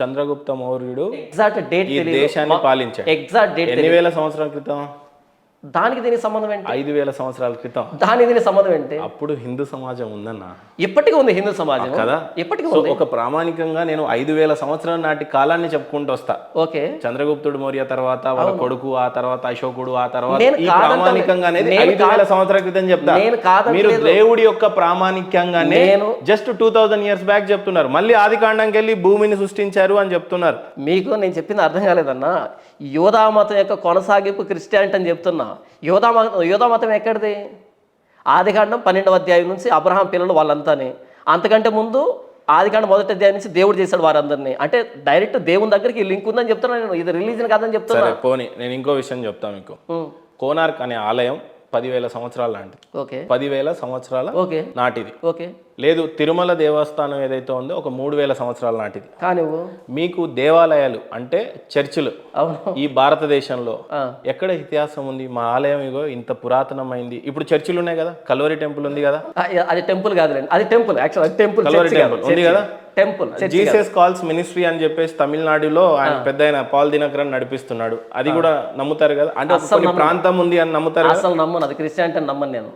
Chandragupta మౌర్యుడు exact date ఈ దేశాన్ని పాలించాడు. ఎగ్జాక్ట్ డేట్ ఎన్ని వేల సంవత్సరాల క్రితం? దానికి దీనికి సంబంధం ఏంటి? 5000 సంవత్సరాల క్రితం. దానికి దీనికి సంబంధం ఏంటి? అప్పుడు హిందూ సమాజం ఉందన్న. ఇప్పటికీ ఉంది హిందూ సమాజం కదా, ఇప్పటికీ సో ఉంది. ఒక ప్రామాణికంగా నేను 5000 సంవత్సరాల నాటి కాలాన్ని చెప్పుకుంటూ వస్తా. ఓకే, చంద్రగుప్తుడు మౌర్య తర్వాత వాళ్ళ కొడుకు, ఆ తర్వాత అశోకుడు, ఆ తర్వాత నేను ఈ కాదంటలే. ప్రామాణికంగా అనేది నేను 5000 సంవత్సరాల క్రితం చెప్తా. నేను కాదంటలేదు. మీరు దేవుడి యొక్క ప్రామాణికంగానే జస్ట్ 2000 ఇయర్స్ బ్యాక్ చెప్తున్నారు. మళ్ళీ ఆది కాండంకి వెళ్ళి భూమిని సృష్టించారు అని చెప్తున్నారు. మీకు నేను చెప్పింది అర్థం కాలేదన్నా. యోధా మతం యొక్క కొనసాగింపు క్రిస్టియానిటీ అని చెప్తున్నా. యోధా మతం ఎక్కడిది? ఆదికాండం 12వ అధ్యాయం నుంచి అబ్రహాం పిల్లలు వాళ్ళంతానే. అంతకంటే ముందు ఆదికాండం 1వ అధ్యాయం నుంచి దేవుడు చేశాడు వారందరినీ. అంటే డైరెక్ట్ దేవుని దగ్గరికి లింక్ ఉందని చెప్తున్నా నేను. ఇది రిలీజన్ కాదని చెప్తున్నా. సరే పోనీ, నేను ఇంకో విషయం చెప్తాను మీకు. కోనార్క్ అనే ఆలయం 10,000 సంవత్సరాల లాంటిది. ఓకే, 10,000 సంవత్సరాల ఓకే నాటిది. ఓకే. లేదు, తిరుమల దేవస్థానం ఏదైతే ఉందో ఒక 3,000 సంవత్సరాల నాటిది. కానీ మీకు దేవాలయాలు అంటే చర్చిలు అవును ఈ భారతదేశంలో ఎక్కడ ఇతిహాసం ఉంది? మా ఆలయం ఇగో ఇంత పురాతనమైంది. ఇప్పుడు చర్చిలు ఉన్నాయి కదా, కల్వరి టెంపుల్ ఉంది కదా. అది టెంపుల్ కాదులేండి, అది టెంపుల్. యాక్చువల్ అది టెంపుల్. కల్వరి టెంపుల్ ఉంది కదా. టెంపుల్ జీసస్ కాల్స్ మినిస్ట్రీ అని చెప్పేసి తమిళనాడులో ఆయన పెద్ద ఆయన పాల్ దినకరన్ నడిపిస్తున్నాడు. అది కూడా నమ్ముతారు కదా. అంటే కొన్ని ప్రాంతం ఉంది అని నమ్ముతారు. అసలు నమ్మను, అది క్రిస్టియానిటీ అని నమ్మను నేను.